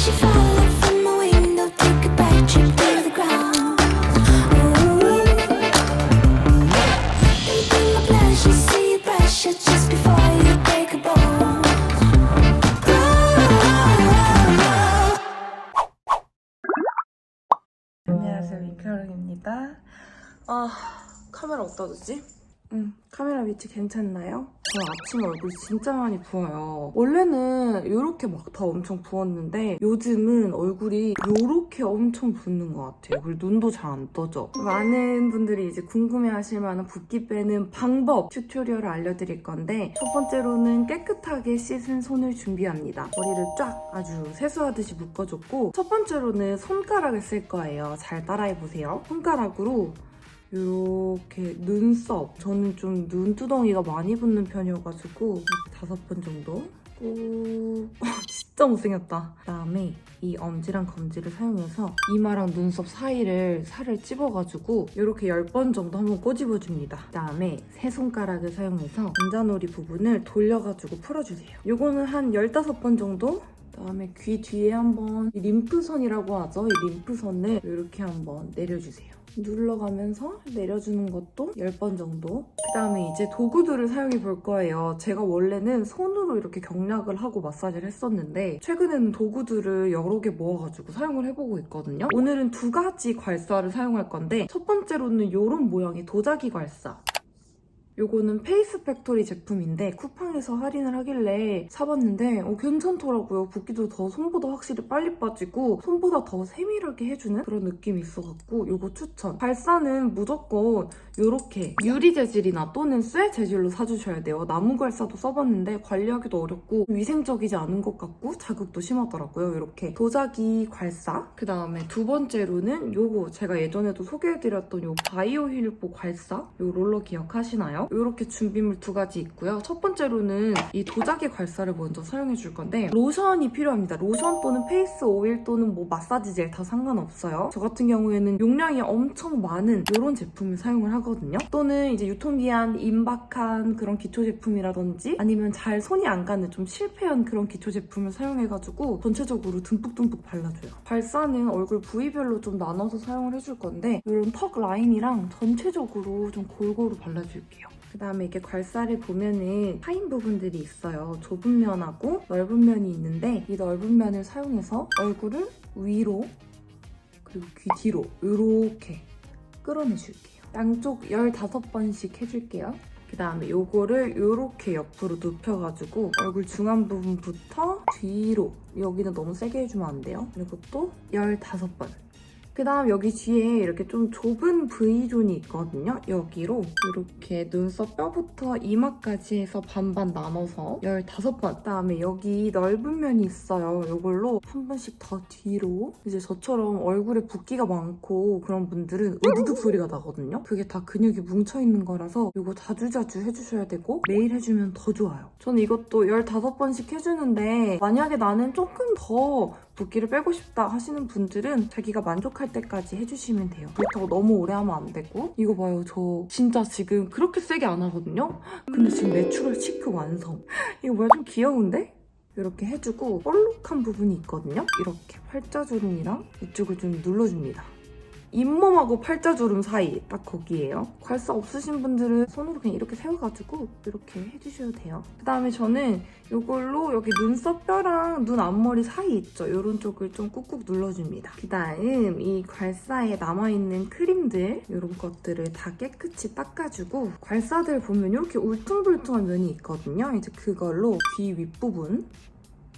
you falling from my window, take a back trip to the ground. Ooh, baby, my pleasure, see you pressure just before you break a bone. 안녕하세요, 민카롱입니다. 카메라 어디다 두지? 카메라 위치 괜찮나요? 저 아침에 얼굴 진짜 많이 부어요. 원래는 이렇게 막 다 엄청 부었는데 요즘은 얼굴이 이렇게 엄청 붓는 것 같아요. 그리고 눈도 잘 안 떠져. 많은 분들이 이제 궁금해하실 만한 붓기 빼는 방법 튜토리얼을 알려드릴 건데 첫 번째로는 깨끗하게 씻은 손을 준비합니다. 머리를 쫙 아주 세수하듯이 묶어줬고 첫 번째로는 손가락을 쓸 거예요. 잘 따라해보세요. 손가락으로 이렇게 눈썹, 저는 좀 눈두덩이가 많이 붙는 편이어가지고 5번 정도 꾹 진짜 못생겼다. 그다음에 이 엄지랑 검지를 사용해서 이마랑 눈썹 사이를 살을 찝어가지고 이렇게 10번 정도 한번 꼬집어줍니다. 그다음에 세 손가락을 사용해서 관자놀이 부분을 돌려가지고 풀어주세요. 이거는 한 15번 정도? 그다음에 귀 뒤에 한번 이 림프선이라고 하죠. 이 림프선을 이렇게 한번 내려주세요. 눌러가면서 내려주는 것도 10번 정도. 그다음에 이제 도구들을 사용해 볼 거예요. 제가 원래는 손으로 이렇게 경락을 하고 마사지를 했었는데 최근에는 도구들을 여러 개 모아가지고 사용을 해보고 있거든요. 오늘은 2가지 괄사를 사용할 건데 첫 번째로는 이런 모양의 도자기 괄사. 요거는 페이스 팩토리 제품인데 쿠팡에서 할인을 하길래 사봤는데 괜찮더라고요. 붓기도 더 손보다 확실히 빨리 빠지고 손보다 더 세밀하게 해주는 그런 느낌이 있어갖고 요거 추천. 괄사는 무조건 요렇게 유리 재질이나 또는 쇠 재질로 사주셔야 돼요. 나무 괄사도 써봤는데 관리하기도 어렵고 위생적이지 않은 것 같고 자극도 심하더라고요. 이렇게 도자기 괄사. 그 다음에 두 번째로는 요거 제가 예전에도 소개해드렸던 요 바이오 힐보 괄사. 요 롤러 기억하시나요? 이렇게 준비물 2가지 있고요. 첫 번째로는 이 도자기 괄사를 먼저 사용해 줄 건데 로션이 필요합니다. 로션 또는 페이스 오일 또는 뭐 마사지 젤 다 상관없어요. 저 같은 경우에는 용량이 엄청 많은 이런 제품을 사용을 하거든요. 또는 이제 유통기한 임박한 그런 기초 제품이라든지 아니면 잘 손이 안 가는 좀 실패한 그런 기초 제품을 사용해가지고 전체적으로 듬뿍듬뿍 발라줘요. 괄사는 얼굴 부위별로 좀 나눠서 사용을 해줄 건데 이런 턱 라인이랑 전체적으로 좀 골고루 발라줄게요. 그다음에 이게 괄사를 보면은 파인 부분들이 있어요. 좁은 면하고 넓은 면이 있는데 이 넓은 면을 사용해서 얼굴을 위로 그리고 귀 뒤로 이렇게 끌어내줄게요. 양쪽 15번씩 해줄게요. 그다음에 요거를 이렇게 옆으로 눕혀가지고 얼굴 중앙 부분부터 뒤로 여기는 너무 세게 해주면 안 돼요. 그리고 또 15번. 그 다음 여기 뒤에 이렇게 좀 좁은 V존이 있거든요. 여기로 이렇게 눈썹 뼈부터 이마까지 해서 반반 나눠서 15번. 그다음에 여기 넓은 면이 있어요. 이걸로 한 번씩 더 뒤로. 이제 저처럼 얼굴에 붓기가 많고 그런 분들은 으드득 소리가 나거든요. 그게 다 근육이 뭉쳐있는 거라서 이거 자주자주 해주셔야 되고 매일 해주면 더 좋아요. 저는 이것도 15번씩 해주는데 만약에 나는 조금 더 붓기를 빼고 싶다 하시는 분들은 자기가 만족할 때까지 해주시면 돼요. 그렇다고 너무 오래 하면 안 되고. 이거 봐요. 저 진짜 지금 그렇게 세게 안 하거든요? 근데 지금 내추럴 치크 완성. 이거 뭐야 좀 귀여운데? 이렇게 해주고 볼록한 부분이 있거든요? 이렇게 팔자주름이랑 이쪽을 좀 눌러줍니다. 잇몸하고 팔자주름 사이 딱 거기예요. 괄사 없으신 분들은 손으로 그냥 이렇게 세워가지고 이렇게 해주셔도 돼요. 그다음에 저는 이걸로 여기 눈썹 뼈랑 눈 앞머리 사이 있죠? 이런 쪽을 좀 꾹꾹 눌러줍니다. 그다음 이 괄사에 남아있는 크림들 이런 것들을 다 깨끗이 닦아주고 괄사들 보면 이렇게 울퉁불퉁한 면이 있거든요. 이제 그걸로 귀 윗부분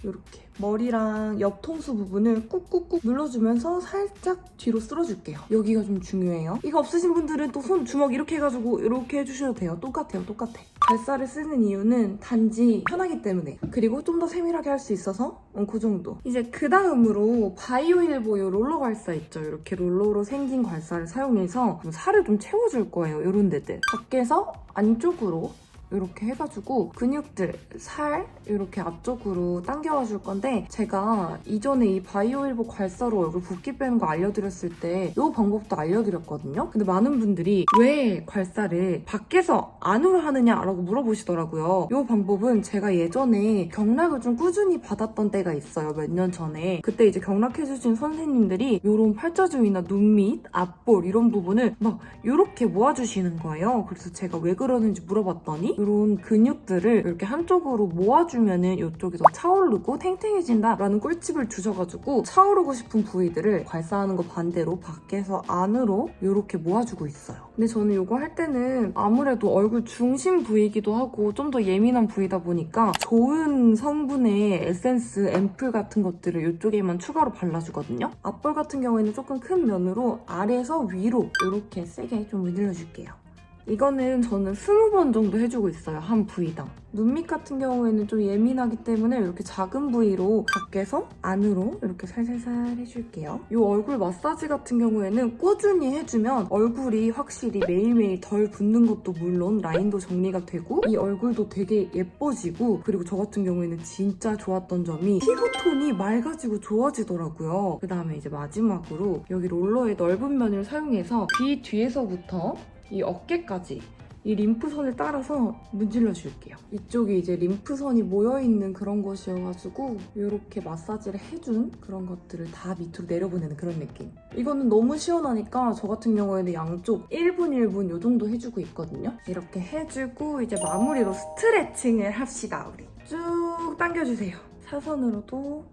이렇게 머리랑 옆통수 부분을 꾹꾹꾹 눌러주면서 살짝 뒤로 쓸어줄게요. 여기가 좀 중요해요. 이거 없으신 분들은 또 손 주먹 이렇게 해가지고 이렇게 해주셔도 돼요. 똑같아요. 똑같아. 괄사를 쓰는 이유는 단지 편하기 때문에 그리고 좀 더 세밀하게 할 수 있어서 그 정도. 이제 그 다음으로 바이오힐보 이 롤러 괄사 있죠? 이렇게 롤러로 생긴 괄사를 사용해서 살을 좀 채워줄 거예요. 이런 데들. 밖에서 안쪽으로 이렇게 해가지고 근육들, 살 이렇게 앞쪽으로 당겨와 줄 건데 제가 이전에 이 바이오일보 괄사로 얼굴 붓기 빼는 거 알려드렸을 때 이 방법도 알려드렸거든요. 근데 많은 분들이 왜 괄사를 밖에서 안으로 하느냐라고 물어보시더라고요. 이 방법은 제가 예전에 경락을 좀 꾸준히 받았던 때가 있어요. 몇 년 전에. 그때 이제 경락해주신 선생님들이 이런 팔자주위나 눈 밑, 앞볼 이런 부분을 막 이렇게 모아주시는 거예요. 그래서 제가 왜 그러는지 물어봤더니 이런 근육들을 이렇게 한쪽으로 모아주면은 이쪽이 더 차오르고 탱탱해진다라는 꿀팁을 주셔가지고 차오르고 싶은 부위들을 괄사하는 거 반대로 밖에서 안으로 이렇게 모아주고 있어요. 근데 저는 이거 할 때는 아무래도 얼굴 중심 부위이기도 하고 좀 더 예민한 부위다 보니까 좋은 성분의 에센스, 앰플 같은 것들을 이쪽에만 추가로 발라주거든요. 앞볼 같은 경우에는 조금 큰 면으로 아래에서 위로 이렇게 세게 좀 문질러줄게요. 이거는 저는 20번 정도 해주고 있어요. 한 부위당. 눈밑 같은 경우에는 좀 예민하기 때문에 이렇게 작은 부위로 밖에서 안으로 이렇게 살살살 해줄게요. 이 얼굴 마사지 같은 경우에는 꾸준히 해주면 얼굴이 확실히 매일매일 덜 붓는 것도 물론 라인도 정리가 되고 이 얼굴도 되게 예뻐지고 그리고 저 같은 경우에는 진짜 좋았던 점이 피부톤이 맑아지고 좋아지더라고요. 그 다음에 이제 마지막으로 여기 롤러의 넓은 면을 사용해서 귀 뒤에서부터 이 어깨까지 이 림프선을 따라서 문질러 줄게요. 이쪽이 이제 림프선이 모여있는 그런 곳이어가지고 이렇게 마사지를 해준 그런 것들을 다 밑으로 내려보내는 그런 느낌. 이거는 너무 시원하니까 저 같은 경우에는 양쪽 1분 1분 이 정도 해주고 있거든요. 이렇게 해주고 이제 마무리로 스트레칭을 합시다. 우리 쭉 당겨주세요. 사선으로도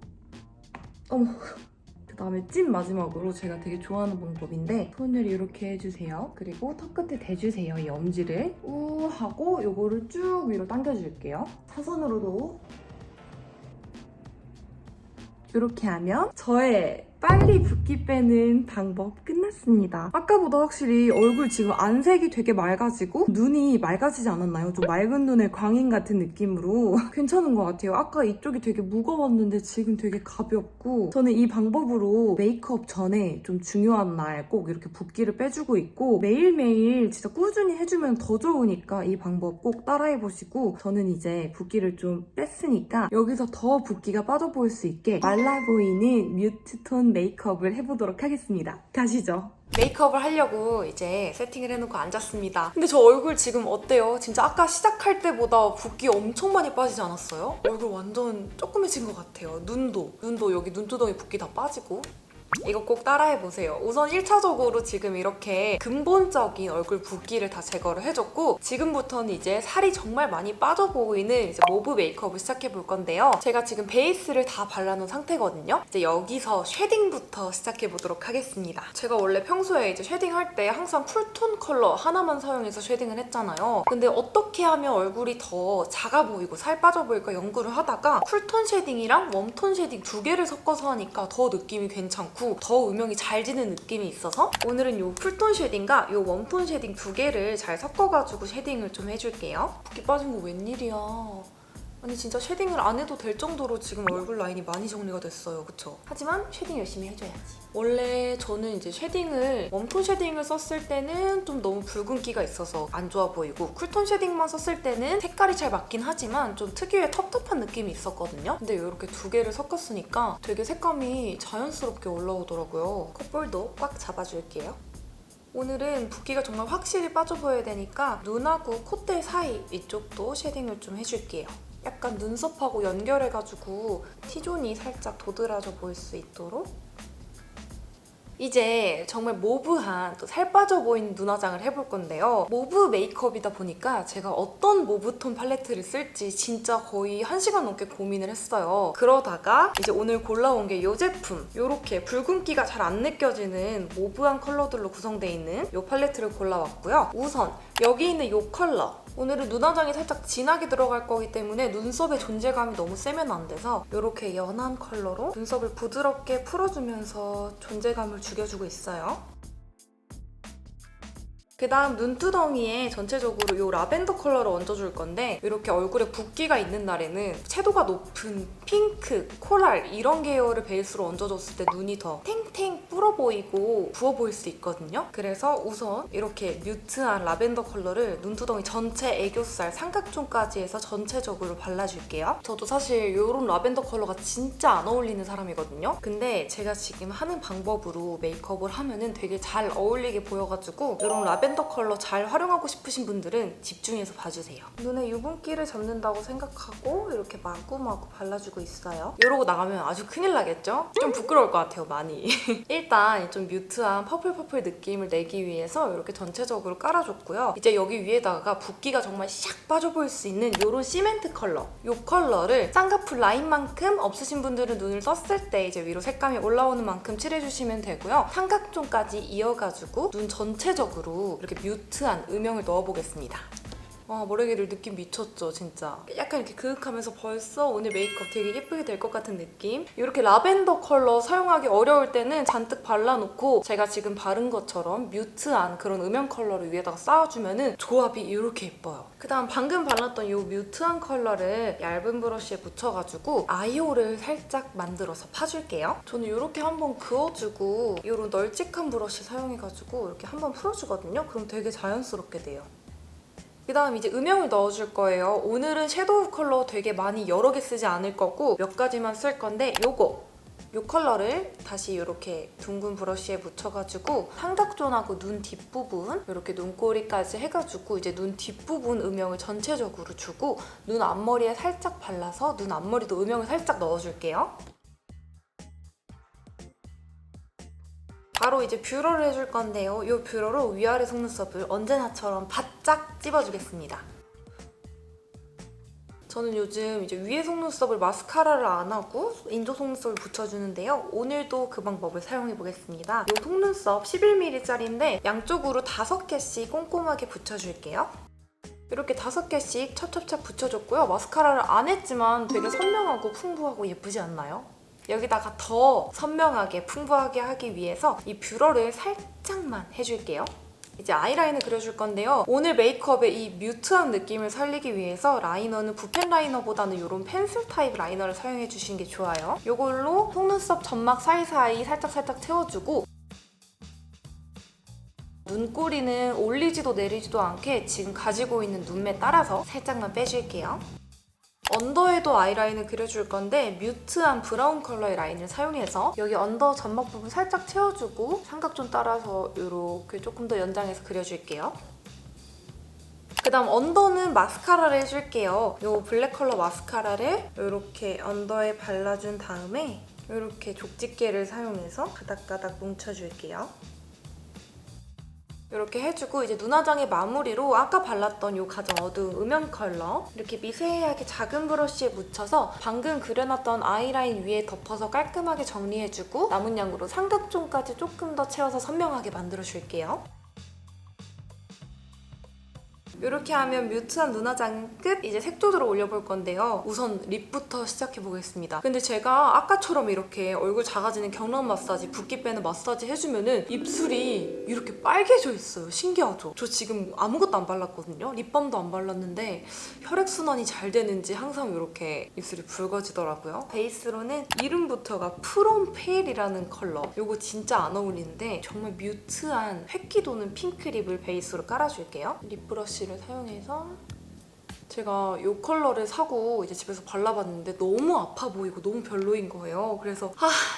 어머 그다음에 찐 마지막으로 제가 되게 좋아하는 방법인데 손을 이렇게 해주세요. 그리고 턱 끝에 대주세요. 이 엄지를 우 하고 요거를 쭉 위로 당겨줄게요. 사선으로도 이렇게 하면 저의 빨리 붓기 빼는 방법 끝났습니다. 아까보다 확실히 얼굴 지금 안색이 되게 맑아지고 눈이 맑아지지 않았나요? 좀 맑은 눈의 광인 같은 느낌으로 괜찮은 것 같아요. 아까 이쪽이 되게 무거웠는데 지금 되게 가볍고 저는 이 방법으로 메이크업 전에 좀 중요한 날 꼭 이렇게 붓기를 빼주고 있고 매일매일 진짜 꾸준히 해주면 더 좋으니까 이 방법 꼭 따라해보시고 저는 이제 붓기를 좀 뺐으니까 여기서 더 붓기가 빠져 보일 수 있게 말라 보이는 뮤트톤 메이크업을 해보도록 하겠습니다. 가시죠. 메이크업을 하려고 이제 세팅을 해놓고 앉았습니다. 근데 저 얼굴 지금 어때요? 진짜 아까 시작할 때보다 붓기 엄청 많이 빠지지 않았어요? 얼굴 완전 조그매진 것 같아요. 눈도 여기 눈두덩이 붓기 다 빠지고 이거 꼭 따라해보세요. 우선 1차적으로 지금 이렇게 근본적인 얼굴 붓기를 다 제거를 해줬고 지금부터는 이제 살이 정말 많이 빠져 보이는 이제 모브 메이크업을 시작해볼 건데요. 제가 지금 베이스를 다 발라놓은 상태거든요. 이제 여기서 쉐딩부터 시작해보도록 하겠습니다. 제가 원래 평소에 이제 쉐딩할 때 항상 쿨톤 컬러 하나만 사용해서 쉐딩을 했잖아요. 근데 어떻게 하면 얼굴이 더 작아 보이고 살 빠져 보일까 연구를 하다가 쿨톤 쉐딩이랑 웜톤 쉐딩 두 개를 섞어서 하니까 더 느낌이 괜찮고 더 음영이 잘 지는 느낌이 있어서 오늘은 이 쿨톤 쉐딩과 이 웜톤 쉐딩 두 개를 잘 섞어가지고 쉐딩을 좀 해줄게요. 붓기 빠진 거 웬일이야. 아니 진짜 쉐딩을 안 해도 될 정도로 지금 얼굴 라인이 많이 정리가 됐어요. 그쵸? 하지만 쉐딩 열심히 해줘야지. 원래 저는 이제 쉐딩을 웜톤 쉐딩을 썼을 때는 좀 너무 붉은기가 있어서 안 좋아 보이고 쿨톤 쉐딩만 썼을 때는 색깔이 잘 맞긴 하지만 좀 특유의 텁텁한 느낌이 있었거든요. 근데 이렇게 두 개를 섞었으니까 되게 색감이 자연스럽게 올라오더라고요. 콧볼도 꽉 잡아줄게요. 오늘은 붓기가 정말 확실히 빠져 보여야 되니까 눈하고 콧대 사이 이쪽도 쉐딩을 좀 해줄게요. 약간 눈썹하고 연결해가지고 T존이 살짝 도드라져 보일 수 있도록 이제 정말 모브한 또 살 빠져 보이는 눈화장을 해볼 건데요. 모브 메이크업이다 보니까 제가 어떤 모브톤 팔레트를 쓸지 진짜 거의 1시간 넘게 고민을 했어요. 그러다가 이제 오늘 골라온 게 이 제품 이렇게 붉은기가 잘 안 느껴지는 모브한 컬러들로 구성되어 있는 이 팔레트를 골라왔고요. 우선 여기 있는 이 컬러 오늘은 눈화장이 살짝 진하게 들어갈 거기 때문에 눈썹의 존재감이 너무 세면 안 돼서 이렇게 연한 컬러로 눈썹을 부드럽게 풀어주면서 존재감을 죽여주고 있어요. 그 다음 눈두덩이에 전체적으로 이 라벤더 컬러를 얹어줄 건데 이렇게 얼굴에 붓기가 있는 날에는 채도가 높은 핑크, 코랄 이런 계열을 베이스로 얹어줬을 때 눈이 더 탱탱 불어 보이고 부어 보일 수 있거든요. 그래서 우선 이렇게 뮤트한 라벤더 컬러를 눈두덩이 전체 애교살 삼각존까지 해서 전체적으로 발라줄게요. 저도 사실 이런 라벤더 컬러가 진짜 안 어울리는 사람이거든요. 근데 제가 지금 하는 방법으로 메이크업을 하면은 되게 잘 어울리게 보여가지고 이런 라벤더 컬러 잘 활용하고 싶으신 분들은 집중해서 봐주세요. 눈에 유분기를 잡는다고 생각하고 이렇게 마구마구 발라주고 있어요. 이러고 나가면 아주 큰일 나겠죠? 좀 부끄러울 것 같아요, 많이. 일단 좀 뮤트한 퍼플 느낌을 내기 위해서 이렇게 전체적으로 깔아줬고요. 이제 여기 위에다가 붓기가 정말 샥 빠져 보일 수 있는 이런 시멘트 컬러. 이 컬러를 쌍꺼풀 라인만큼 없으신 분들은 눈을 썼을 때 이제 위로 색감이 올라오는 만큼 칠해주시면 되고요. 삼각존까지 이어가지고 눈 전체적으로 이렇게 뮤트한 음영을 넣어보겠습니다. 머리개들 느낌 미쳤죠, 진짜. 약간 이렇게 그윽하면서 벌써 오늘 메이크업 되게 예쁘게 될 것 같은 느낌? 이렇게 라벤더 컬러 사용하기 어려울 때는 잔뜩 발라놓고 제가 지금 바른 것처럼 뮤트한 그런 음영 컬러를 위에다가 쌓아주면은 조합이 이렇게 예뻐요. 그다음 방금 발랐던 이 뮤트한 컬러를 얇은 브러쉬에 묻혀가지고 아이홀을 살짝 만들어서 파줄게요. 저는 이렇게 한번 그어주고 이런 널찍한 브러쉬 사용해가지고 이렇게 한번 풀어주거든요. 그럼 되게 자연스럽게 돼요. 그 다음 이제 음영을 넣어줄 거예요. 오늘은 섀도우 컬러 되게 많이 여러 개 쓰지 않을 거고 몇 가지만 쓸 건데 이 컬러를 다시 이렇게 둥근 브러쉬에 묻혀가지고 삼각존하고 눈 뒷부분 이렇게 눈꼬리까지 해가지고 이제 눈 뒷부분 음영을 전체적으로 주고 눈 앞머리에 살짝 발라서 눈 앞머리도 음영을 살짝 넣어줄게요. 바로 이제 뷰러를 해줄 건데요. 이 뷰러로 위아래 속눈썹을 언제나처럼 바짝 찝어주겠습니다. 저는 요즘 이제 위에 속눈썹을 마스카라를 안 하고 인조 속눈썹을 붙여주는데요. 오늘도 그 방법을 사용해보겠습니다. 이 속눈썹 11mm짜리인데 양쪽으로 5개씩 꼼꼼하게 붙여줄게요. 이렇게 5개씩 찹찹찹 붙여줬고요. 마스카라를 안 했지만 되게 선명하고 풍부하고 예쁘지 않나요? 여기다가 더 선명하게 풍부하게 하기 위해서 이 뷰러를 살짝만 해줄게요. 이제 아이라인을 그려줄 건데요. 오늘 메이크업의 이 뮤트한 느낌을 살리기 위해서 라이너는 붓펜 라이너보다는 이런 펜슬 타입 라이너를 사용해주시는 게 좋아요. 이걸로 속눈썹 점막 사이사이 살짝 채워주고 눈꼬리는 올리지도 내리지도 않게 지금 가지고 있는 눈매 따라서 살짝만 빼줄게요. 언더에도 아이라인을 그려줄 건데 뮤트한 브라운 컬러의 라인을 사용해서 여기 언더 점막 부분 살짝 채워주고 삼각존 따라서 이렇게 조금 더 연장해서 그려줄게요. 그 다음 언더는 마스카라를 해줄게요. 이 블랙 컬러 마스카라를 이렇게 언더에 발라준 다음에 이렇게 족집게를 사용해서 가닥가닥 뭉쳐줄게요. 이렇게 해주고 이제 눈화장의 마무리로 아까 발랐던 이 가장 어두운 음영 컬러 이렇게 미세하게 작은 브러쉬에 묻혀서 방금 그려놨던 아이라인 위에 덮어서 깔끔하게 정리해주고 남은 양으로 삼각존까지 조금 더 채워서 선명하게 만들어줄게요. 이렇게 하면 뮤트한 눈화장 끝! 이제 색조들을 올려볼 건데요. 우선 립부터 시작해보겠습니다. 근데 제가 아까처럼 이렇게 얼굴 작아지는 경락 마사지, 붓기 빼는 마사지 해주면은 입술이 이렇게 빨개져 있어요. 신기하죠? 저 지금 아무것도 안 발랐거든요. 립밤도 안 발랐는데 혈액순환이 잘 되는지 항상 이렇게 입술이 붉어지더라고요. 베이스로는 이름부터가 프롬 페일이라는 컬러. 이거 진짜 안 어울리는데 정말 뮤트한 획기 도는 핑크 립을 베이스로 깔아줄게요. 립 브러쉬 사용해서 제가 이 컬러를 사고 이제 집에서 발라봤는데 너무 아파 보이고 너무 별로인 거예요. 그래서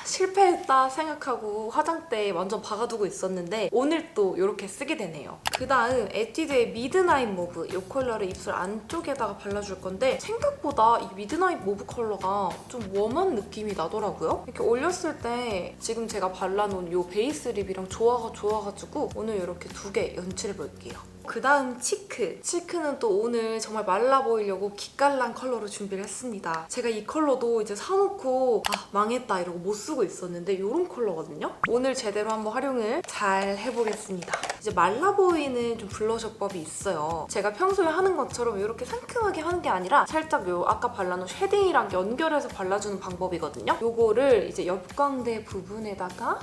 실패했다 생각하고 화장대에 완전 박아두고 있었는데 오늘 또 이렇게 쓰게 되네요. 그 다음 에뛰드의 미드나잇 모브 이 컬러를 입술 안쪽에다가 발라줄 건데 생각보다 이 미드나잇 모브 컬러가 좀 웜한 느낌이 나더라고요. 이렇게 올렸을 때 지금 제가 발라놓은 이 베이스 립이랑 조화가 좋아가지고 오늘 이렇게 2개 연출해볼게요. 그 다음 치크는 또 오늘 정말 말라 보이려고 기깔난 컬러로 준비를 했습니다. 제가 이 컬러도 이제 사놓고 망했다 이러고 못 쓰고 있었는데 이런 컬러거든요. 오늘 제대로 한번 활용을 잘 해보겠습니다. 이제 말라 보이는 좀 블러셔법이 있어요. 제가 평소에 하는 것처럼 이렇게 상큼하게 하는 게 아니라 살짝 요 아까 발라놓은 쉐딩이랑 연결해서 발라주는 방법이거든요. 요거를 이제 옆광대 부분에다가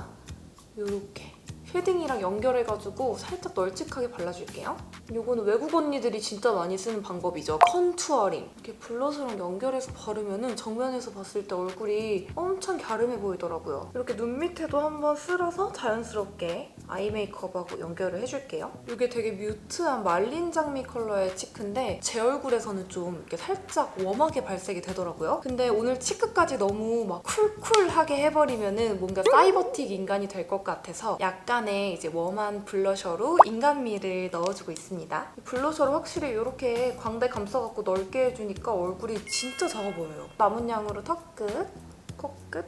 이렇게 쉐딩이랑 연결해가지고 살짝 널찍하게 발라줄게요. 이거는 외국 언니들이 진짜 많이 쓰는 방법이죠. 컨투어링. 이렇게 블러셔랑 연결해서 바르면은 정면에서 봤을 때 얼굴이 엄청 갸름해 보이더라고요. 이렇게 눈 밑에도 한번 쓸어서 자연스럽게 아이 메이크업하고 연결을 해줄게요. 이게 되게 뮤트한 말린 장미 컬러의 치크인데 제 얼굴에서는 좀 이렇게 살짝 웜하게 발색이 되더라고요. 근데 오늘 치크까지 너무 막 쿨쿨하게 해버리면은 뭔가 사이버틱 인간이 될 것 같아서 약간의 이제 웜한 블러셔로 인간미를 넣어주고 있습니다. 블러셔를 확실히 이렇게 광대 감싸갖고 넓게 해주니까 얼굴이 진짜 작아 보여요. 남은 양으로 턱끝, 코끝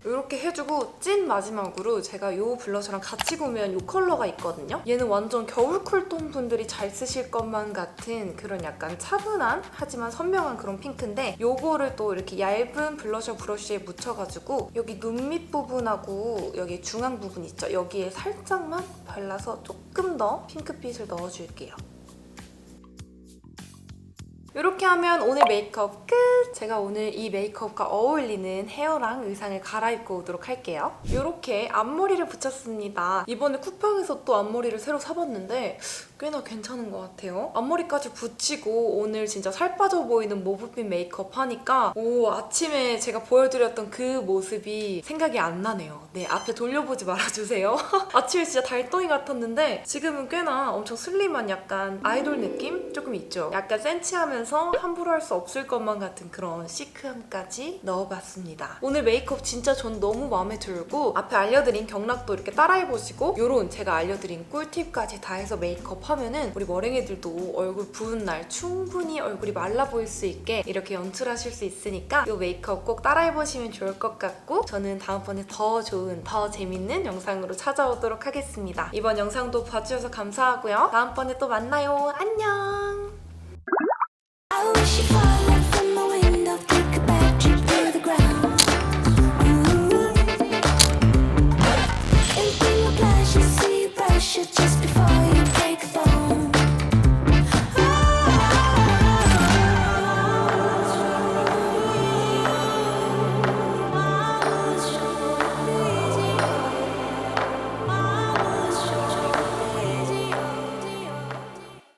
이렇게 해주고 찐 마지막으로 제가 이 블러셔랑 같이 구매한 이 컬러가 있거든요. 얘는 완전 겨울 쿨톤 분들이 잘 쓰실 것만 같은 그런 약간 차분한 하지만 선명한 그런 핑크인데 요거를 또 이렇게 얇은 블러셔 브러쉬에 묻혀가지고 여기 눈 밑 부분하고 여기 중앙 부분 있죠? 여기에 살짝만 발라서 조금 더 핑크빛을 넣어줄게요. 이렇게 하면 오늘 메이크업 끝! 제가 오늘 이 메이크업과 어울리는 헤어랑 의상을 갈아입고 오도록 할게요. 이렇게 앞머리를 붙였습니다. 이번에 쿠팡에서 또 앞머리를 새로 사봤는데 꽤나 괜찮은 것 같아요. 앞머리까지 붙이고 오늘 진짜 살 빠져 보이는 모브핀 메이크업 하니까 아침에 제가 보여드렸던 그 모습이 생각이 안 나네요. 네, 앞에 돌려보지 말아주세요. 아침에 진짜 달덩이 같았는데 지금은 꽤나 엄청 슬림한 약간 아이돌 느낌? 조금 있죠. 약간 센치하면서 함부로 할 수 없을 것만 같은 그런 시크함까지 넣어봤습니다. 오늘 메이크업 진짜 전 너무 마음에 들고 앞에 알려드린 경락도 이렇게 따라해보시고 요런 제가 알려드린 꿀팁까지 다 해서 메이크업 하면은 우리 머랭이들도 얼굴 부은 날 충분히 얼굴이 말라 보일 수 있게 이렇게 연출하실 수 있으니까 이 메이크업 꼭 따라해보시면 좋을 것 같고 저는 다음번에 더 좋은, 더 재밌는 영상으로 찾아오도록 하겠습니다. 이번 영상도 봐주셔서 감사하고요. 다음번에 또 만나요. 안녕!